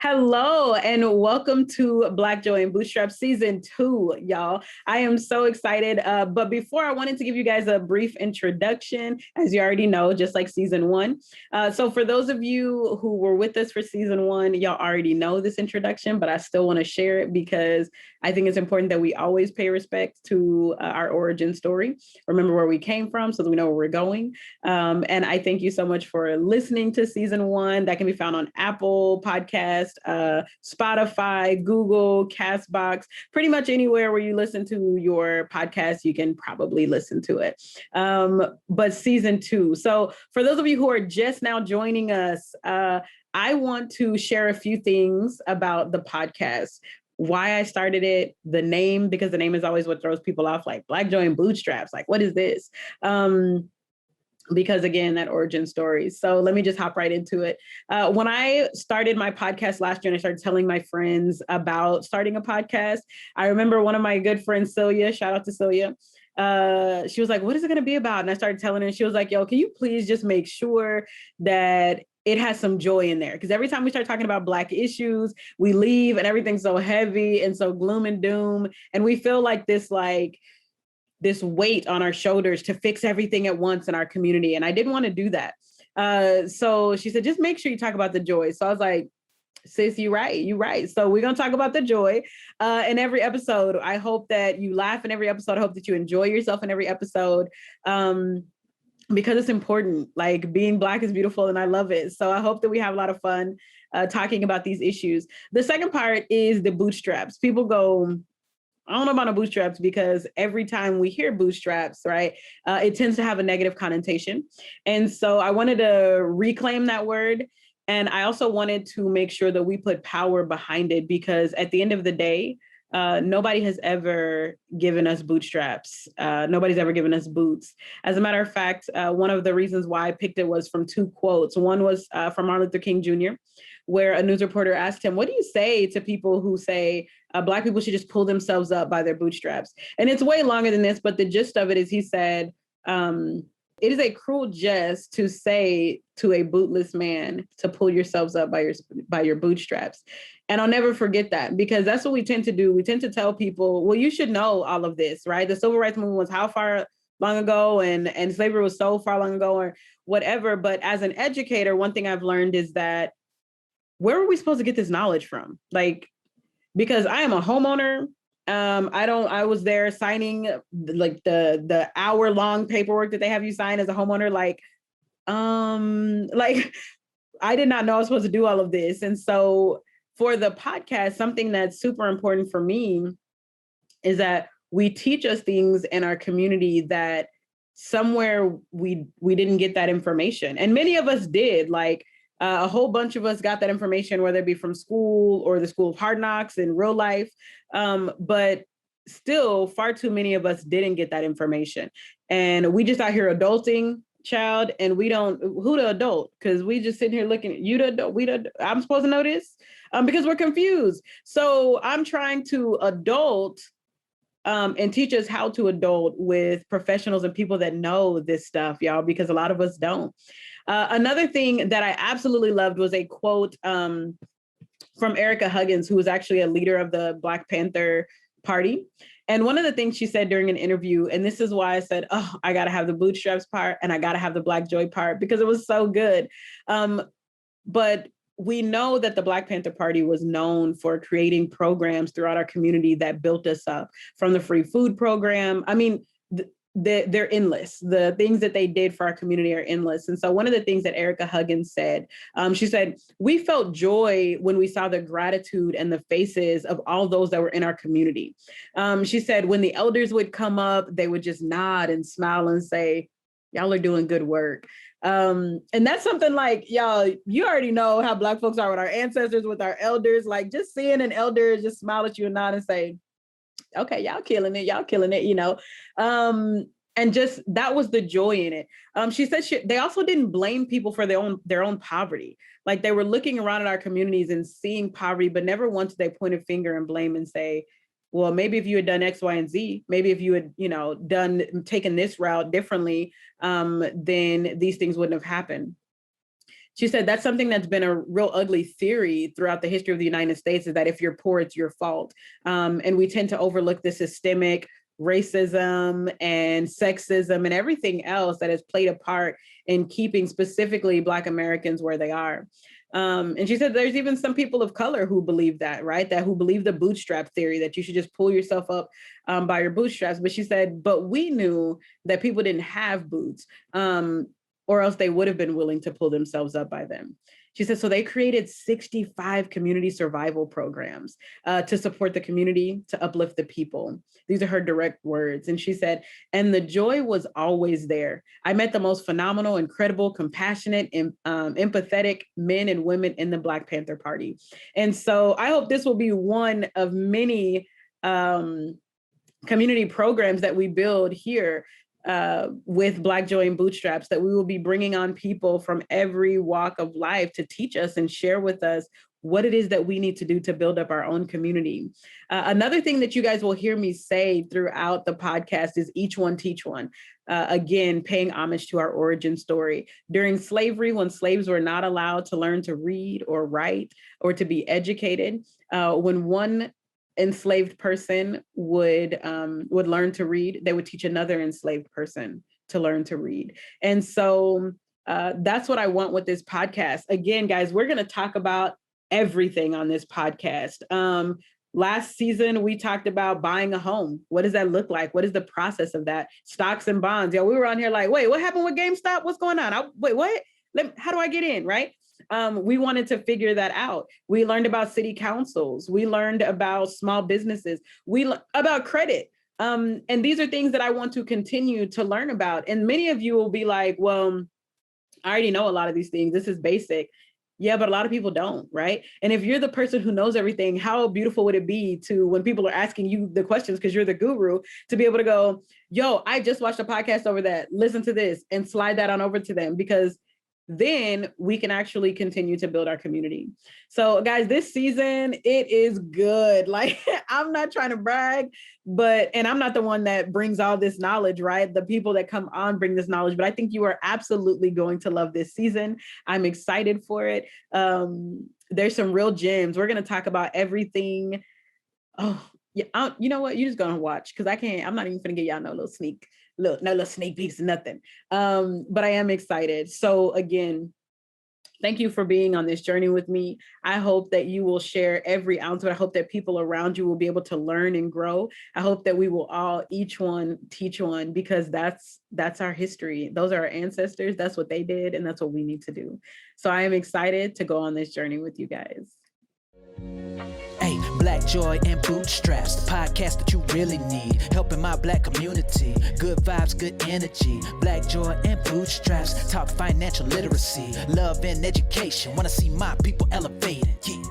Hello and welcome to Black Joy and Bootstraps Season 2, y'all. I am so excited. But before, I wanted to give you guys a brief introduction, as you already know, just like Season 1. So for those of you who were with us for Season 1, y'all already know this introduction, but I still want to share it because I think it's important that we always pay respect to our origin story, remember where we came from so that we know where we're going. And I thank you so much for listening to Season 1. That can be found on Apple Podcasts, Spotify, Google, Castbox, pretty much anywhere where you listen to your podcast, you can probably listen to it. But Season 2. So for those of you who are just now joining us, I want to share a few things about the podcast. Why I started it, the name, because the name is always what throws people off, like Black Joy and Bootstraps. Like, what is this? Because again, that origin story. So let me just hop right into it. When I started my podcast last year and I started telling my friends about starting a podcast, I remember one of my good friends, Celia, shout out to Celia. She was like, what is it going to be about? And I started telling her, and she was like, yo, can you please just make sure that it has some joy in there? Because every time we start talking about Black issues, we leave and everything's so heavy and so gloom and doom. And we feel like this weight on our shoulders to fix everything at once in our community. And I didn't want to do that. So she said, just make sure you talk about the joy. So I was like, sis, you're right. So we're going to talk about the joy in every episode. I hope that you laugh in every episode. I hope that you enjoy yourself in every episode. Because it's important. Like, being Black is beautiful and I love it. So I hope that we have a lot of fun talking about these issues. The second part is the bootstraps. People go, I don't know about the bootstraps, because every time we hear bootstraps, right, it tends to have a negative connotation. And so I wanted to reclaim that word. And I also wanted to make sure that we put power behind it, because at the end of the day, nobody has ever given us bootstraps. Nobody's ever given us boots. As a matter of fact, one of the reasons why I picked it was from two quotes. One was from Martin Luther King Jr., where a news reporter asked him, what do you say to people who say Black people should just pull themselves up by their bootstraps? And it's way longer than this, but the gist of it is he said, it is a cruel jest to say to a bootless man to pull yourselves up by your bootstraps. And I'll never forget that, because that's what we tend to do. We tend to tell people, well, you should know all of this, right? The civil rights movement was how far long ago, and slavery was so far long ago, or whatever. But as an educator, one thing I've learned is that, where were we supposed to get this knowledge from? Like, because I am a homeowner. I was there signing like the hour-long paperwork that they have you sign as a homeowner. Like I did not know I was supposed to do all of this. And so for the podcast, something that's super important for me is that we teach us things in our community that somewhere we didn't get that information. And many of us did. Like, a whole bunch of us got that information, whether it be from school or the School of Hard Knocks in real life. But still, far too many of us didn't get that information. And we just out here adulting, child, and we don't, who the adult? Because we just sitting here looking at you, the adult, I'm supposed to know this? Because we're confused. So I'm trying to adult and teach us how to adult with professionals and people that know this stuff, y'all, because a lot of us don't. Another thing that I absolutely loved was a quote from Erica Huggins, who was actually a leader of the Black Panther Party. And one of the things she said during an interview, and this is why I said, oh, I got to have the bootstraps part and I got to have the Black Joy part, because it was so good. But we know that the Black Panther Party was known for creating programs throughout our community that built us up, from the free food program. I mean, they're endless. The things that they did for our community are endless. And so one of the things that Erica Huggins said, she said, we felt joy when we saw the gratitude and the faces of all those that were in our community. She said, when the elders would come up, they would just nod and smile and say, y'all are doing good work. And that's something like, y'all, you already know how Black folks are with our ancestors, with our elders. Like, just seeing an elder just smile at you and nod and say, okay, y'all killing it, you know. And just, that was the joy in it. She said they also didn't blame people for their own poverty. Like, they were looking around at our communities and seeing poverty, but never once did they point a finger and blame and say, well, maybe if you had done X, Y, and Z, maybe if you had, taken this route differently, then these things wouldn't have happened. She said that's something that's been a real ugly theory throughout the history of the United States, is that if you're poor, it's your fault. And we tend to overlook the systemic racism and sexism and everything else that has played a part in keeping specifically Black Americans where they are. And she said there's even some people of color who believe that, right? That who believe the bootstrap theory, that you should just pull yourself up by your bootstraps. But she said, but we knew that people didn't have boots, or else they would have been willing to pull themselves up by them. She said, so they created 65 community survival programs to support the community, to uplift the people. These are her direct words. And she said, and the joy was always there. I met the most phenomenal, incredible, compassionate, and empathetic men and women in the Black Panther Party. And so I hope this will be one of many community programs that we build here with Black Joy and Bootstraps, that we will be bringing on people from every walk of life to teach us and share with us what it is that we need to do to build up our own community. Another thing that you guys will hear me say throughout the podcast is each one teach one. Again, paying homage to our origin story. During slavery, when slaves were not allowed to learn to read or write or to be educated, when one enslaved person would learn to read, they would teach another enslaved person to learn to read. And so that's what I want with this podcast. Again, guys, we're going to talk about everything on this podcast. Last season, we talked about buying a home. What does that look like? What is the process of that? Stocks and bonds. Yeah, we were on here like, wait, what happened with GameStop? What's going on? Wait, what? How do I get in, right? We wanted to figure that out. We learned about city councils. We learned about small businesses. About credit. And these are things that I want to continue to learn about. And many of you will be like, well, I already know a lot of these things. This is basic. Yeah, but a lot of people don't, right? And if you're the person who knows everything, how beautiful would it be to, when people are asking you the questions, because you're the guru, to be able to go, yo, I just watched a podcast over that, listen to this, and slide that on over to them, because then we can actually continue to build our community. So guys, this season, it is good. Like, I'm not trying to brag, and I'm not the one that brings all this knowledge, right? The people that come on bring this knowledge, but I think you are absolutely going to love this season. I'm excited for it. There's some real gems. We're going to talk about everything. Oh, yeah. You know what? You're just going to watch, because I'm not even going to give y'all no little sneak peeks, nothing. But I am excited. So again, thank you for being on this journey with me. I hope that you will share every ounce of it. I hope that people around you will be able to learn and grow. I hope that we will all, each one teach one, because that's our history. Those are our ancestors. That's what they did. And that's what we need to do. So I am excited to go on this journey with you guys. Hey, Black Joy and Bootstraps, the podcast that you really need. Helping my Black community. Good vibes, good energy. Black Joy and Bootstraps, talk financial literacy. Love and education. Wanna see my people elevating. Yeah.